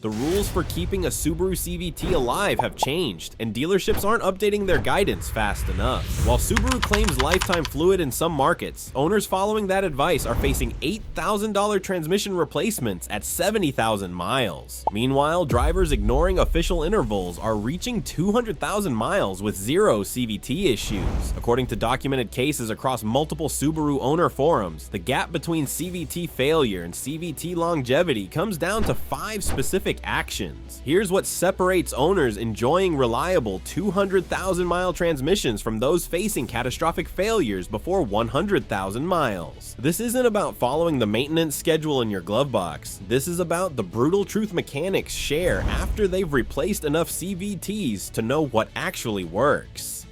The rules for keeping a Subaru CVT alive have changed, and dealerships aren't updating their guidance fast enough. While Subaru claims lifetime fluid in some markets, owners following that advice are facing $8,000 transmission replacements at 70,000 miles. Meanwhile, drivers ignoring official intervals are reaching 200,000 miles with zero CVT issues. According to documented cases across multiple Subaru owner forums, the gap between CVT failure and CVT longevity comes down to 5 specific actions. Here's what separates owners enjoying reliable 200,000-mile transmissions from those facing catastrophic failures before 100,000 miles. This isn't about following the maintenance schedule in your glove box. This is about the brutal truth mechanics share after they've replaced enough CVTs to know what actually works.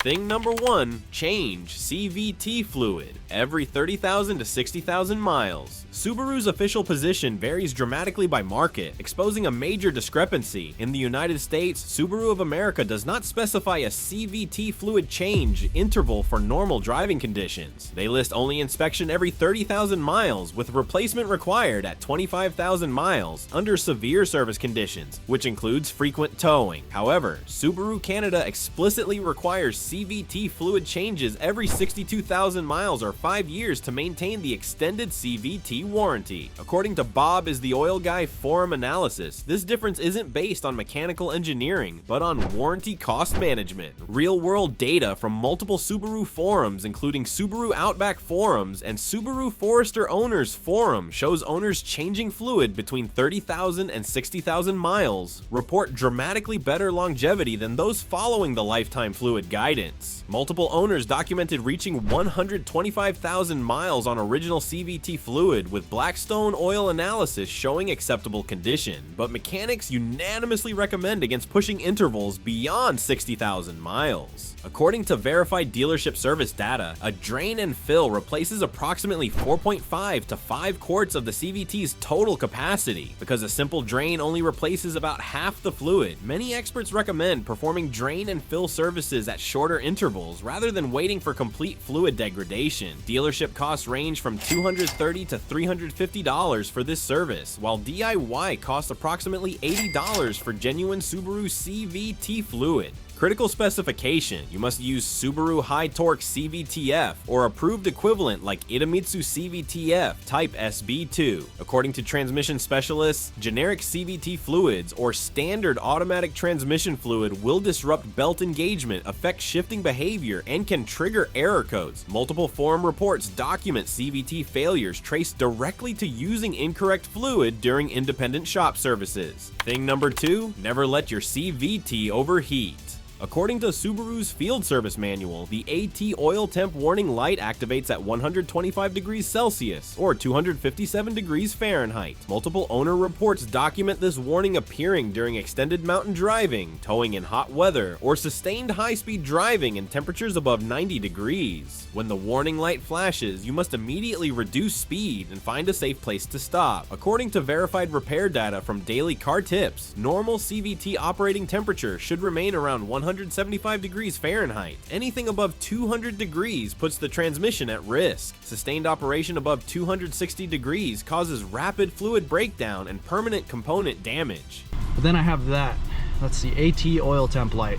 Thing number 1, change CVT fluid every 30,000 to 60,000 miles. Subaru's official position varies dramatically by market, exposing a major discrepancy. In the United States, Subaru of America does not specify a CVT fluid change interval for normal driving conditions. They list only inspection every 30,000 miles, with replacement required at 25,000 miles under severe service conditions, which includes frequent towing. However, Subaru Canada explicitly requires CVT fluid changes every 62,000 miles or 5 years to maintain the extended CVT warranty. According to Bob is the Oil Guy forum analysis, this difference isn't based on mechanical engineering, but on warranty cost management. Real-world data from multiple Subaru forums, including Subaru Outback forums and Subaru Forester Owners forum, shows owners changing fluid between 30,000 and 60,000 miles report dramatically better longevity than those following the lifetime fluid guidance. Multiple owners documented reaching 125,000 miles on original CVT fluid, with Blackstone oil analysis showing acceptable condition, but mechanics unanimously recommend against pushing intervals beyond 60,000 miles. According to verified dealership service data, a drain and fill replaces approximately 4.5 to 5 quarts of the CVT's total capacity. Because a simple drain only replaces about half the fluid, many experts recommend performing drain and fill services at shorter intervals rather than waiting for complete fluid degradation. Dealership costs range from $230 to $350 for this service, while DIY costs approximately $80 for genuine Subaru CVT fluid. Critical specification: you must use Subaru High Torque CVTF or approved equivalent like Idemitsu CVTF Type SB2. According to transmission specialists, generic CVT fluids or standard automatic transmission fluid will disrupt belt engagement, affect shifting behavior, and can trigger error codes. Multiple forum reports document CVT failures traced directly to using incorrect fluid during independent shop services. Thing number 2, never let your CVT overheat. According to Subaru's field service manual, the AT oil temp warning light activates at 125 degrees Celsius or 257 degrees Fahrenheit. Multiple owner reports document this warning appearing during extended mountain driving, towing in hot weather, or sustained high-speed driving in temperatures above 90 degrees. When the warning light flashes, you must immediately reduce speed and find a safe place to stop. According to verified repair data from Daily Car Tips, normal CVT operating temperature should remain around 175 degrees Fahrenheit. Anything above 200 degrees puts the transmission at risk. Sustained operation above 260 degrees causes rapid fluid breakdown and permanent component damage. But then I have that. Let's see, AT oil temp light.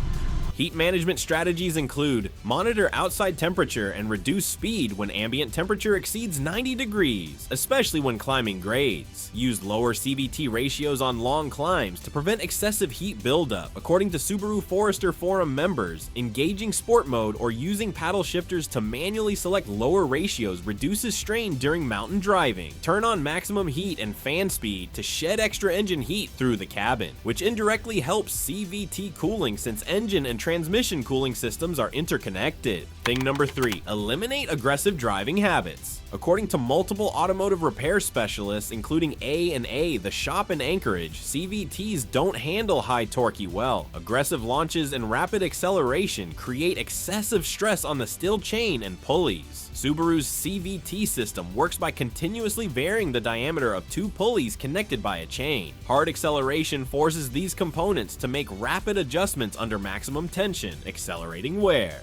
Heat management strategies include monitor outside temperature and reduce speed when ambient temperature exceeds 90 degrees, especially when climbing grades. Use lower CVT ratios on long climbs to prevent excessive heat buildup. According to Subaru Forester forum members, engaging sport mode or using paddle shifters to manually select lower ratios reduces strain during mountain driving. Turn on maximum heat and fan speed to shed extra engine heat through the cabin, which indirectly helps CVT cooling since engine and transmission cooling systems are interconnected. Thing number 3, eliminate aggressive driving habits. According to multiple automotive repair specialists, including A&A, the shop in Anchorage, CVTs don't handle high torque well. Aggressive launches and rapid acceleration create excessive stress on the steel chain and pulleys. Subaru's CVT system works by continuously varying the diameter of 2 pulleys connected by a chain. Hard acceleration forces these components to make rapid adjustments under maximum tension, accelerating wear.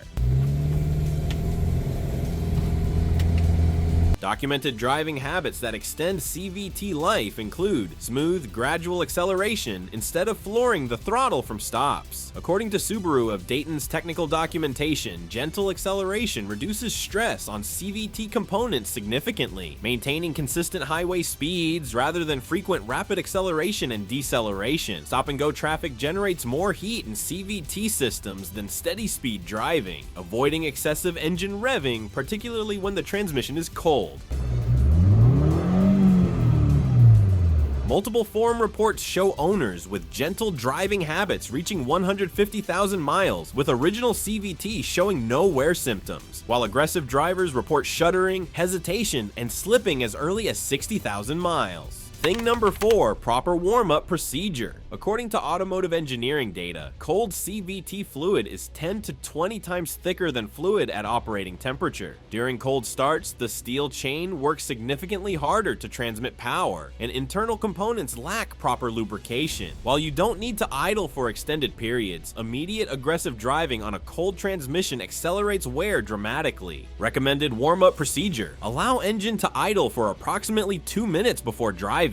Documented driving habits that extend CVT life include smooth, gradual acceleration instead of flooring the throttle from stops. According to Subaru of Dayton's technical documentation, gentle acceleration reduces stress on CVT components significantly, maintaining consistent highway speeds rather than frequent rapid acceleration and deceleration. Stop-and-go traffic generates more heat in CVT systems than steady-speed driving, avoiding excessive engine revving, particularly when the transmission is cold. Multiple forum reports show owners with gentle driving habits reaching 150,000 miles, with original CVT showing no wear symptoms, while aggressive drivers report shuddering, hesitation, and slipping as early as 60,000 miles. Thing number 4, proper warm-up procedure. According to automotive engineering data, cold CVT fluid is 10 to 20 times thicker than fluid at operating temperature. During cold starts, the steel chain works significantly harder to transmit power, and internal components lack proper lubrication. While you don't need to idle for extended periods, immediate aggressive driving on a cold transmission accelerates wear dramatically. Recommended warm-up procedure: allow engine to idle for approximately 2 minutes before driving.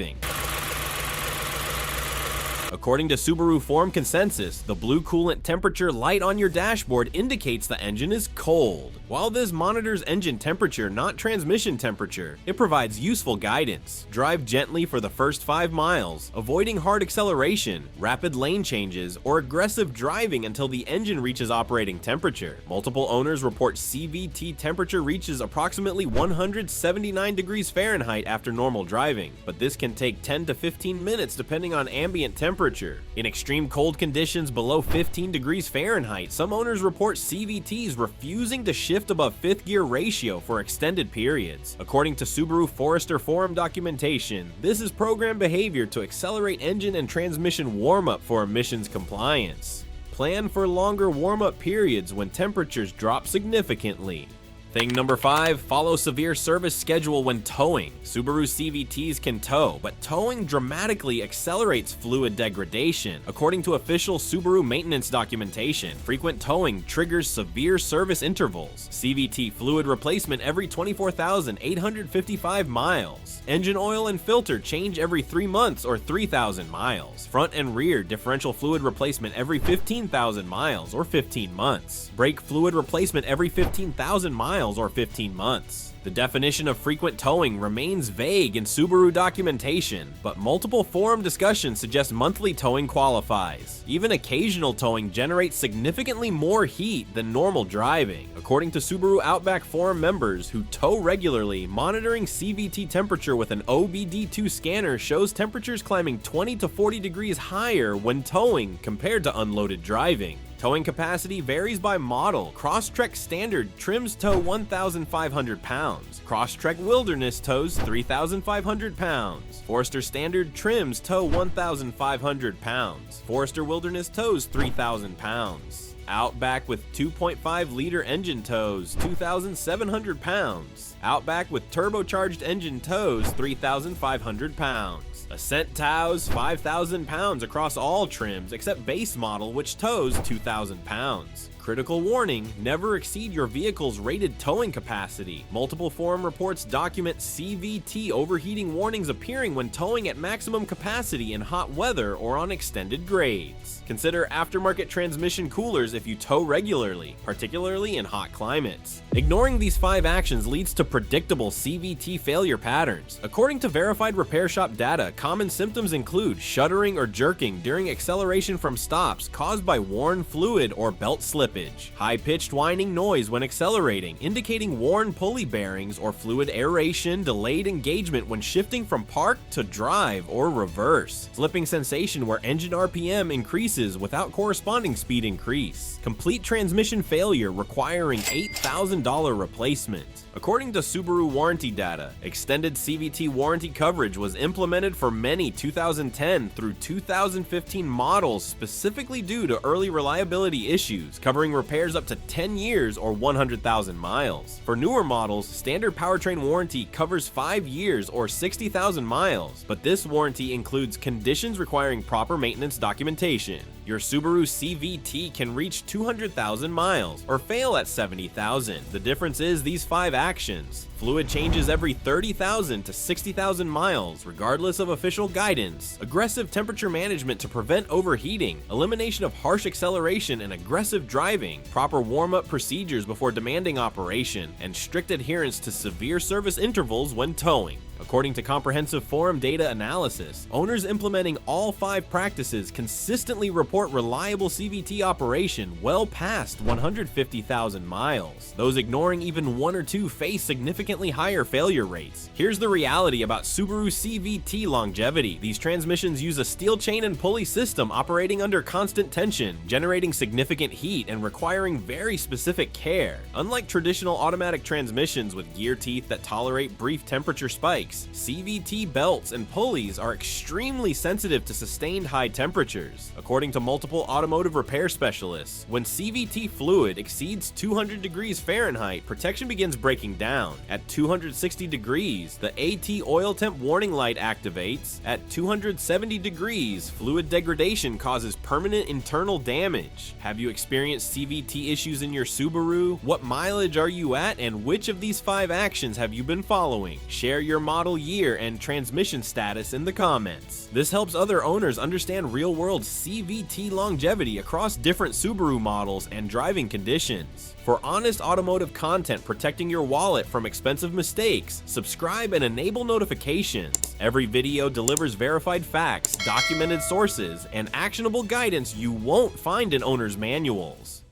According to Subaru Forum Consensus, the blue coolant temperature light on your dashboard indicates the engine is cold. While this monitors engine temperature, not transmission temperature, it provides useful guidance. Drive gently for the first 5 miles, avoiding hard acceleration, rapid lane changes, or aggressive driving until the engine reaches operating temperature. Multiple owners report CVT temperature reaches approximately 179 degrees Fahrenheit after normal driving, but this can take 10 to 15 minutes depending on ambient temperature. In extreme cold conditions below 15 degrees Fahrenheit, some owners report CVTs refusing to shift above 5th gear ratio for extended periods. According to Subaru Forester Forum documentation, this is programmed behavior to accelerate engine and transmission warm-up for emissions compliance. Plan for longer warm-up periods when temperatures drop significantly. Thing number 5, follow severe service schedule when towing. Subaru CVTs can tow, but towing dramatically accelerates fluid degradation. According to official Subaru maintenance documentation, frequent towing triggers severe service intervals. CVT fluid replacement every 24,855 miles. Engine oil and filter change every 3 months or 3,000 miles. Front and rear differential fluid replacement every 15,000 miles or 15 months. Brake fluid replacement every 15,000 miles or 15 months. The definition of frequent towing remains vague in Subaru documentation, but multiple forum discussions suggest monthly towing qualifies. Even occasional towing generates significantly more heat than normal driving. According to Subaru Outback Forum members who tow regularly, monitoring CVT temperature with an OBD2 scanner shows temperatures climbing 20 to 40 degrees higher when towing compared to unloaded driving. Towing capacity varies by model. Crosstrek Standard trims tow 1,500 pounds. Crosstrek Wilderness tows 3,500 pounds. Forester Standard trims tow 1,500 pounds. Forester Wilderness tows 3,000 pounds. Outback with 2.5-liter engine tows 2,700 pounds. Outback with turbocharged engine tows 3,500 pounds. Ascent tows 5,000 pounds across all trims except base model, which tows 2,000 pounds. Critical warning: never exceed your vehicle's rated towing capacity. Multiple forum reports document CVT overheating warnings appearing when towing at maximum capacity in hot weather or on extended grades. Consider aftermarket transmission coolers if you tow regularly, particularly in hot climates. Ignoring these 5 actions leads to predictable CVT failure patterns. According to verified repair shop data, common symptoms include shuddering or jerking during acceleration from stops caused by worn fluid or belt slippage. High-pitched whining noise when accelerating, indicating worn pulley bearings or fluid aeration, delayed engagement when shifting from park to drive or reverse. Slipping sensation where engine RPM increases without corresponding speed increase. Complete transmission failure requiring $8,000 replacement. According to Subaru warranty data, extended CVT warranty coverage was implemented for many 2010 through 2015 models specifically due to early reliability issues, covering repairs up to 10 years or 100,000 miles. For newer models, standard powertrain warranty covers 5 years or 60,000 miles, but this warranty includes conditions requiring proper maintenance documentation. Your Subaru CVT can reach 200,000 miles or fail at 70,000. The difference is these 5 actions. Fluid changes every 30,000 to 60,000 miles, regardless of official guidance. Aggressive temperature management to prevent overheating. Elimination of harsh acceleration and aggressive driving. Proper warm-up procedures before demanding operation. And strict adherence to severe service intervals when towing. According to comprehensive forum data analysis, owners implementing all 5 practices consistently report reliable CVT operation well past 150,000 miles. Those ignoring even 1 or 2 face significantly higher failure rates. Here's the reality about Subaru CVT longevity. These transmissions use a steel chain and pulley system operating under constant tension, generating significant heat and requiring very specific care. Unlike traditional automatic transmissions with gear teeth that tolerate brief temperature spikes, CVT belts and pulleys are extremely sensitive to sustained high temperatures. According to multiple automotive repair specialists, when CVT fluid exceeds 200 degrees Fahrenheit, protection begins breaking down. At 260 degrees, the AT oil temp warning light activates. At 270 degrees, fluid degradation causes permanent internal damage. Have you experienced CVT issues in your Subaru? What mileage are you at, and which of these 5 actions have you been following? Share your model year and transmission status in the comments. This helps other owners understand real-world CVT longevity across different Subaru models and driving conditions. For honest automotive content protecting your wallet from expensive mistakes, subscribe and enable notifications. Every video delivers verified facts, documented sources, and actionable guidance you won't find in owner's manuals.